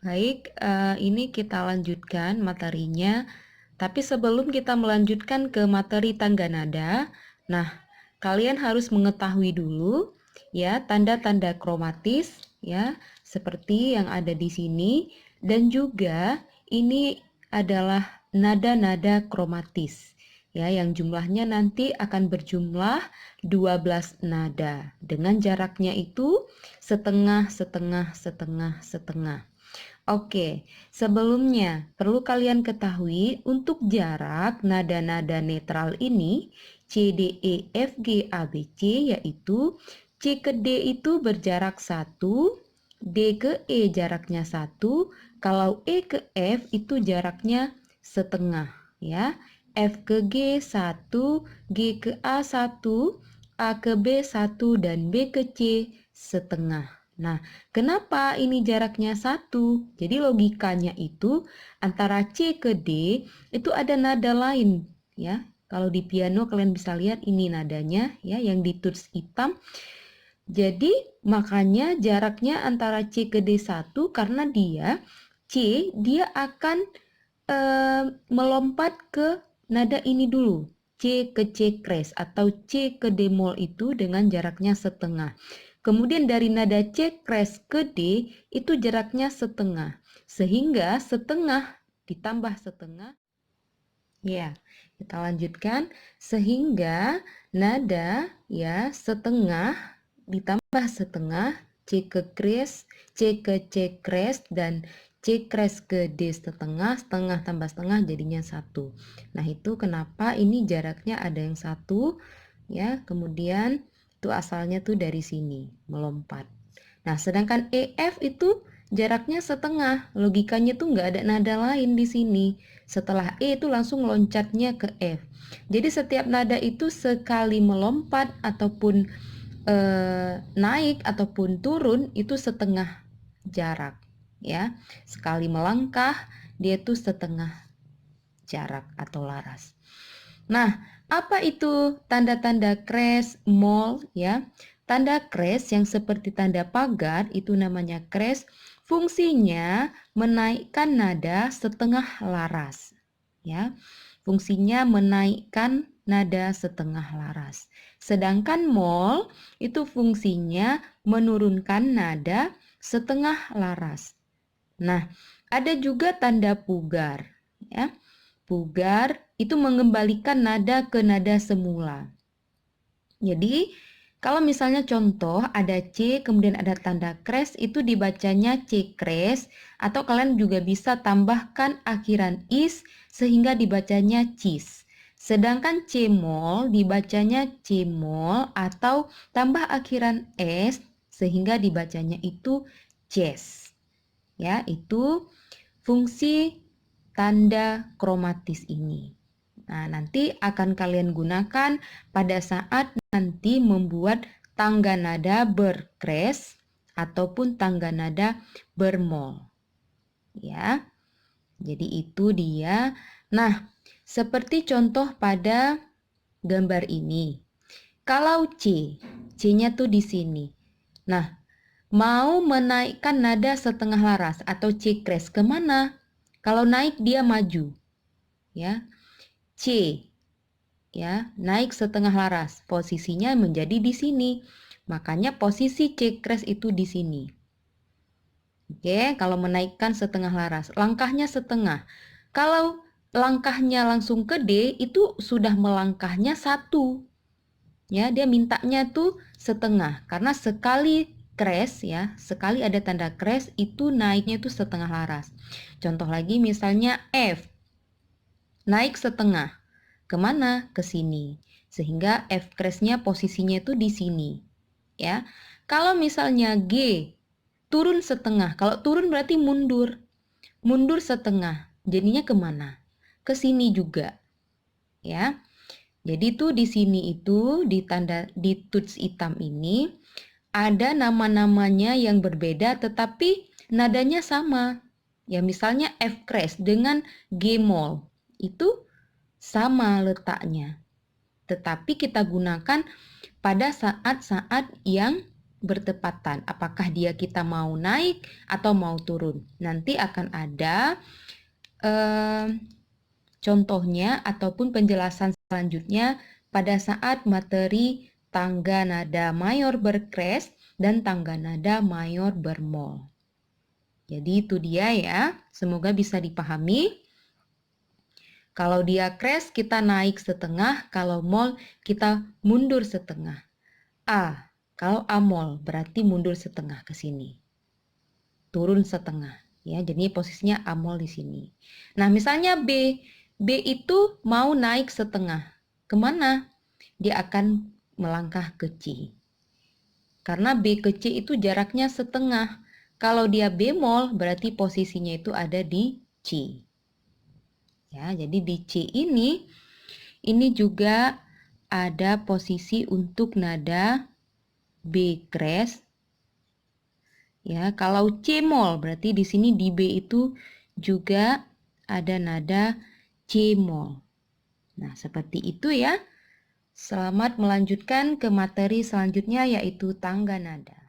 Baik, ini kita lanjutkan materinya. Tapi sebelum kita melanjutkan ke materi tangga nada, nah, kalian harus mengetahui dulu ya tanda-tanda kromatis ya, seperti yang ada di sini, dan juga ini adalah nada-nada kromatis ya, yang jumlahnya nanti akan berjumlah 12 nada dengan jaraknya itu setengah, setengah, setengah, setengah. Oke, sebelumnya perlu kalian ketahui untuk jarak nada-nada netral ini C, D, E, F, G, A, B, C, yaitu C ke D itu berjarak 1, D ke E jaraknya 1, kalau E ke F itu jaraknya setengah ya. F ke G 1, G ke A ke B 1, dan B ke C setengah. Nah, kenapa ini jaraknya 1? Jadi logikanya itu antara C ke D itu ada nada lain ya. Kalau di piano kalian bisa lihat ini nadanya ya yang ditulis hitam. Jadi makanya jaraknya antara C ke D 1 karena dia akan melompat ke nada ini dulu. C ke C crash atau C ke D mol itu dengan jaraknya setengah. Kemudian dari nada C crash ke D itu jaraknya setengah. Sehingga setengah ditambah setengah. Ya, kita lanjutkan. Sehingga nada ya setengah ditambah setengah C ke crash, C ke C crash, dan C crash ke D setengah, setengah tambah setengah jadinya 1. Nah, itu kenapa ini jaraknya ada yang 1 ya. Kemudian itu asalnya tuh dari sini melompat. Nah, sedangkan EF itu jaraknya setengah. Logikanya tuh nggak ada nada lain di sini. Setelah E itu langsung loncatnya ke F. Jadi setiap nada itu sekali melompat ataupun naik ataupun turun itu setengah jarak ya. Sekali melangkah dia itu setengah jarak atau laras. Nah, apa itu tanda-tanda crash, mol ya? Tanda crash yang seperti tanda pagar itu namanya crash. Fungsinya menaikkan nada setengah laras ya. Fungsinya menaikkan nada setengah laras. Sedangkan mol itu fungsinya menurunkan nada setengah laras. Nah, ada juga tanda pugar ya. Pugar itu mengembalikan nada ke nada semula. Jadi, kalau misalnya contoh ada C kemudian ada tanda crash itu dibacanya C crash, atau kalian juga bisa tambahkan akhiran is sehingga dibacanya cis. Sedangkan C mol dibacanya C mol atau tambah akhiran s sehingga dibacanya itu ces. Ya, itu fungsi tanda kromatis ini. Nah, nanti akan kalian gunakan pada saat nanti membuat tangga nada bercrash ataupun tangga nada bermol. Ya. Jadi itu dia. Nah, seperti contoh pada gambar ini. Kalau C-nya tuh di sini. Nah, mau menaikkan nada setengah laras atau C crash kemana? Kalau naik dia maju, ya. C, ya, naik setengah laras. Posisinya menjadi di sini. Makanya posisi C crash itu di sini. Oke, kalau menaikkan setengah laras, langkahnya setengah. Kalau langkahnya langsung ke D, itu sudah melangkahnya 1. Ya, dia mintanya tuh setengah karena sekali crash ya, sekali ada tanda crash itu naiknya itu setengah laras. Contoh lagi misalnya F naik setengah, kemana? Ke sini, sehingga F crashnya posisinya itu di sini ya. Kalau misalnya G turun setengah, kalau turun berarti mundur setengah, jadinya kemana? Ke sini juga ya. Jadi tuh di sini itu di tanda di tuts hitam ini ada nama-namanya yang berbeda tetapi nadanya sama. Ya misalnya F crash dengan G mol itu sama letaknya. Tetapi kita gunakan pada saat-saat yang bertepatan. Apakah kita mau naik atau mau turun. Nanti akan ada contohnya ataupun penjelasan selanjutnya pada saat materi tangga nada mayor berkres dan tangga nada mayor bermol. Jadi itu dia ya, semoga bisa dipahami. Kalau dia kres kita naik setengah, kalau mol kita mundur setengah. Kalau amol berarti mundur setengah ke sini. Turun setengah ya. Jadi posisinya amol di sini. Nah, misalnya B itu mau naik setengah. Kemana? Dia akan melangkah ke C. Karena B ke C itu jaraknya setengah. Kalau dia bemol berarti posisinya itu ada di C. Ya, jadi di C ini juga ada posisi untuk nada B kres. Ya, kalau C mol berarti di sini di B itu juga ada nada C mol. Nah, seperti itu ya. Selamat melanjutkan ke materi selanjutnya yaitu tangga nada.